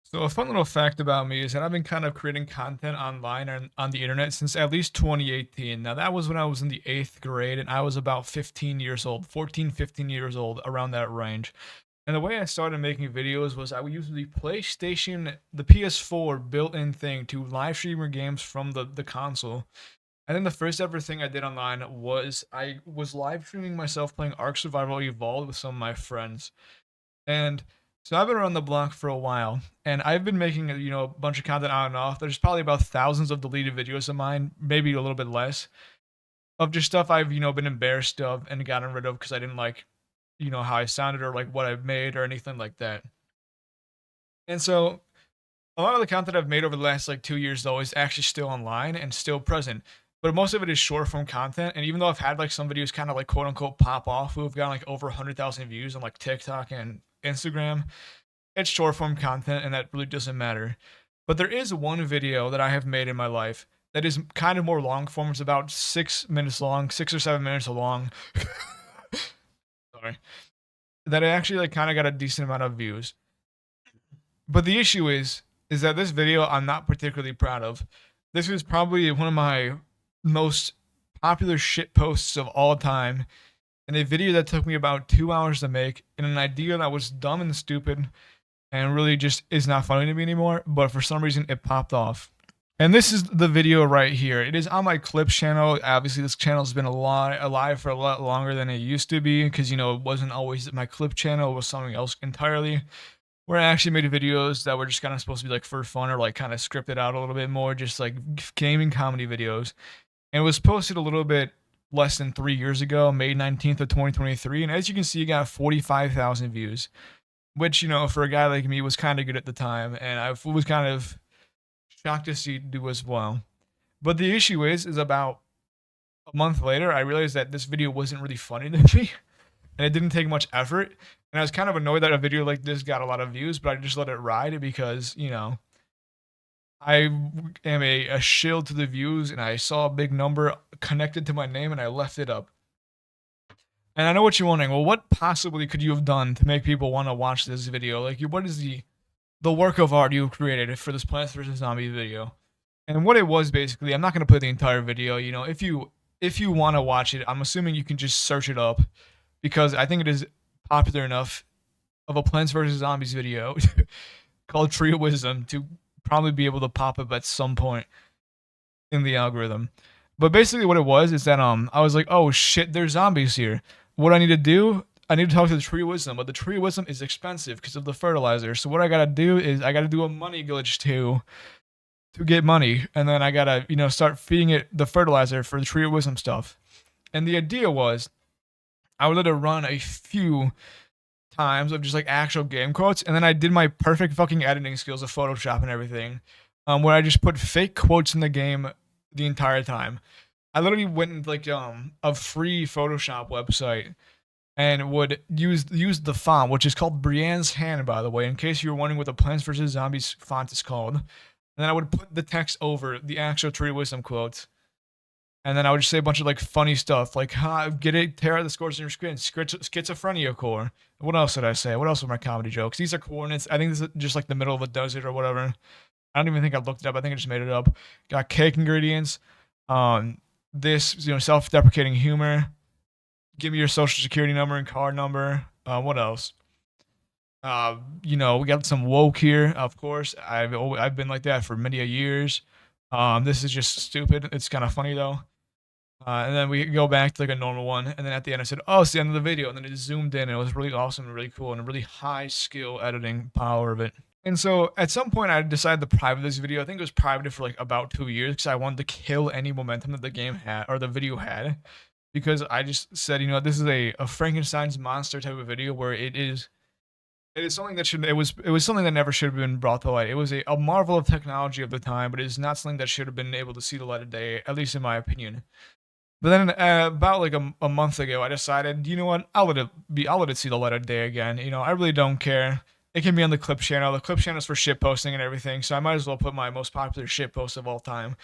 So a fun little fact about me is that I've been kind of creating content online and on the internet since at least 2018. Now that was when I was in the 8th grade and I was about 15 years old, 14, 15 years old, around that range. And the way I started making videos was I would use the PlayStation, the PS4 built-in thing to live stream your games from the console. And then the first ever thing I did online was I was live streaming myself playing Ark Survival Evolved with some of my friends. And so I've been around the block for a while, and I've been making a bunch of content on and off. There's probably about thousands of deleted videos of mine, maybe a little bit less, of just stuff I've been embarrassed of and gotten rid of because I didn't like how I sounded or like what I've made or anything like that. And so a lot of the content I've made over the last like 2 years though is actually still online and still present. But most of it is short form content. And even though I've had like some videos kind of like quote unquote pop off who have gotten like over 100,000 views on like TikTok and Instagram, it's short form content and that really doesn't matter. But there is one video that I have made in my life that is kind of more long form. It's about 6 minutes long, 6 or 7 minutes long. Sorry. That I actually like kind of got a decent amount of views. But the issue is that this video I'm not particularly proud of. This is probably one of my most popular shit posts of all time, and a video that took me about 2 hours to make, and an idea that was dumb and stupid, and really just is not funny to me anymore. But for some reason, it popped off. And this is the video right here. It is on my clips channel. Obviously, this channel has been alive for a lot longer than it used to be because it wasn't always my clip channel. It was something else entirely where I actually made videos that were just kind of supposed to be like for fun or like kind of scripted out a little bit more, just like gaming comedy videos. And it was posted a little bit less than 3 years ago, May 19th of 2023. And as you can see, it got 45,000 views, which, for a guy like me was kind of good at the time. And I was kind of shocked to see it do as well. But the issue is about a month later, I realized that this video wasn't really funny to me and it didn't take much effort. And I was kind of annoyed that a video like this got a lot of views, but I just let it ride because, I am a shield to the views and I saw a big number connected to my name and I left it up. And I know what you're wondering. Well, what possibly could you have done to make people want to watch this video? Like, what is the work of art you created for this Plants vs Zombies video? And what it was basically, I'm not gonna play the entire video. If you want to watch it, I'm assuming you can just search it up because I think it is popular enough of a Plants vs Zombies video called Tree of Wisdom to probably be able to pop up at some point in the algorithm. But basically, what it was is that I was like, oh shit, there's zombies here. What I need to do? I need to talk to the Tree of Wisdom, but the Tree of Wisdom is expensive because of the fertilizer. So what I gotta do is I gotta do a money glitch to get money, and then I gotta start feeding it the fertilizer for the Tree of Wisdom stuff. And the idea was I would let it run a few times of just like actual game quotes, and then I did my perfect fucking editing skills of Photoshop and everything, where I just put fake quotes in the game the entire time. I literally went into like a free Photoshop website and would use the font, which is called Brienne's Hand, by the way, in case you were wondering what the Plants vs Zombies font is called. And then I would put the text over the actual Tree of Wisdom quotes. And then I would just say a bunch of like funny stuff, like get it, tear out the scores in your screen, schizophrenia core. What else did I say? What else were my comedy jokes? These are coordinates. I think this is just like the middle of a desert or whatever. I don't even think I looked it up. I think I just made it up. Got cake ingredients. This self-deprecating humor. Give me your social security number and card number. What else? We got some woke here. Of course, I've been like that for many a years. This is just stupid. It's kind of funny though. And then we go back to like a normal one, and then at the end I said, "Oh, it's the end of the video," and then it zoomed in, and it was really awesome and really cool, and a really high skill editing power of it. And so at some point I decided to private this video. I think it was privated for like about 2 years because I wanted to kill any momentum that the game had or the video had, because I just said, this is a Frankenstein's monster type of video where it is something that should it was something that never should have been brought to light. It was a marvel of technology of the time, but it is not something that should have been able to see the light of day, at least in my opinion. But then about like a month ago, I decided, you know what? I'll let it see the light of day again. I really don't care. It can be on the clip channel. The clip channel is for shit posting and everything, so I might as well put my most popular shit post of all time,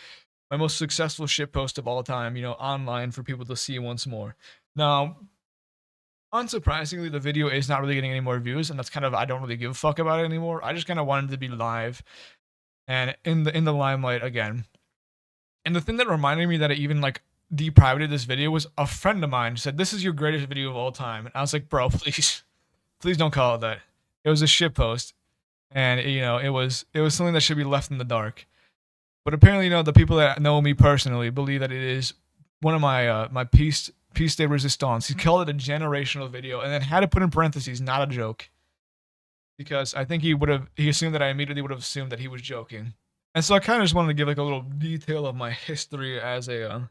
my most successful shit post of all time, online for people to see once more. Now, Unsurprisingly, the video is not really getting any more views, and that's kind of I don't really give a fuck about it anymore. I just kind of wanted to be live and in the limelight again. And the thing that reminded me that it even like deprivated this video was a friend of mine said, "This is your greatest video of all time." And I was like, "Bro, please, please don't call it that." It was a shit post, and it was something that should be left in the dark. But apparently, the people that know me personally believe that it is one of my piece de resistance. He called it a generational video, and then had to put in parentheses, not a joke, because I think he assumed that I immediately would have assumed that he was joking. And so I kind of just wanted to give like a little detail of my history as a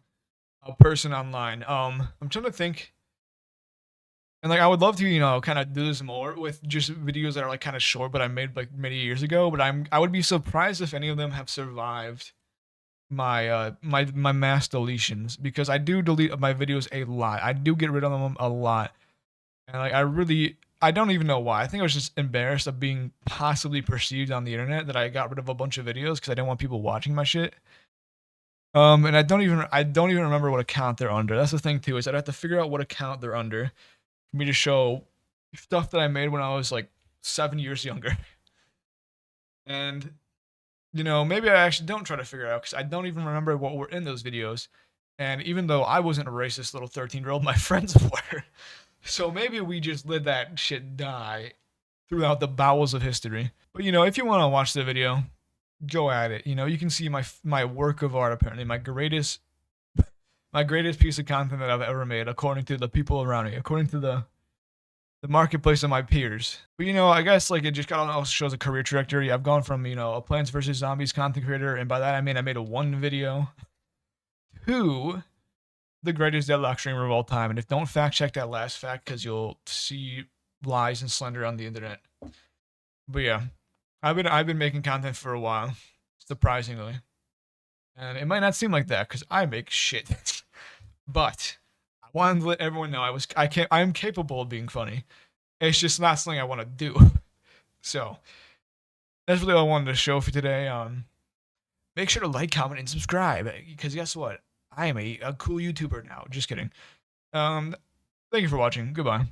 person online. I'm trying to think, and like I would love to kind of do this more with just videos that are like kind of short, but I made like many years ago. But I would be surprised if any of them have survived my mass deletions, because I do delete my videos a lot. I do get rid of them a lot, and like I don't even know why. I think I was just embarrassed of being possibly perceived on the internet that I got rid of a bunch of videos because I didn't want people watching my shit. And I don't even remember what account they're under. That's the thing too, is I'd have to figure out what account they're under for me to show stuff that I made when I was like 7 years younger. And maybe I actually don't try to figure it out because I don't even remember what were in those videos. And even though I wasn't a racist little 13-year-old, my friends were. So maybe we just let that shit die throughout the bowels of history. But if you want to watch the video, go at it. You can see my work of art, apparently my greatest piece of content that I've ever made, according to the people around me, according to the marketplace of my peers. But I guess like it just kind of also shows a career trajectory. I've gone from a Plants vs Zombies content creator, and by that I mean I made a one video, to the greatest deadlock streamer of all time. And if don't fact check that last fact, because you'll see lies and slander on the internet. But yeah, I've been making content for a while, surprisingly, and it might not seem like that because I make shit, but I wanted to let everyone know I am capable of being funny. It's just not something I want to do. So that's really all I wanted to show for today. Make sure to like, comment, and subscribe, because guess what? I am a cool YouTuber now. Just kidding. Thank you for watching. Goodbye.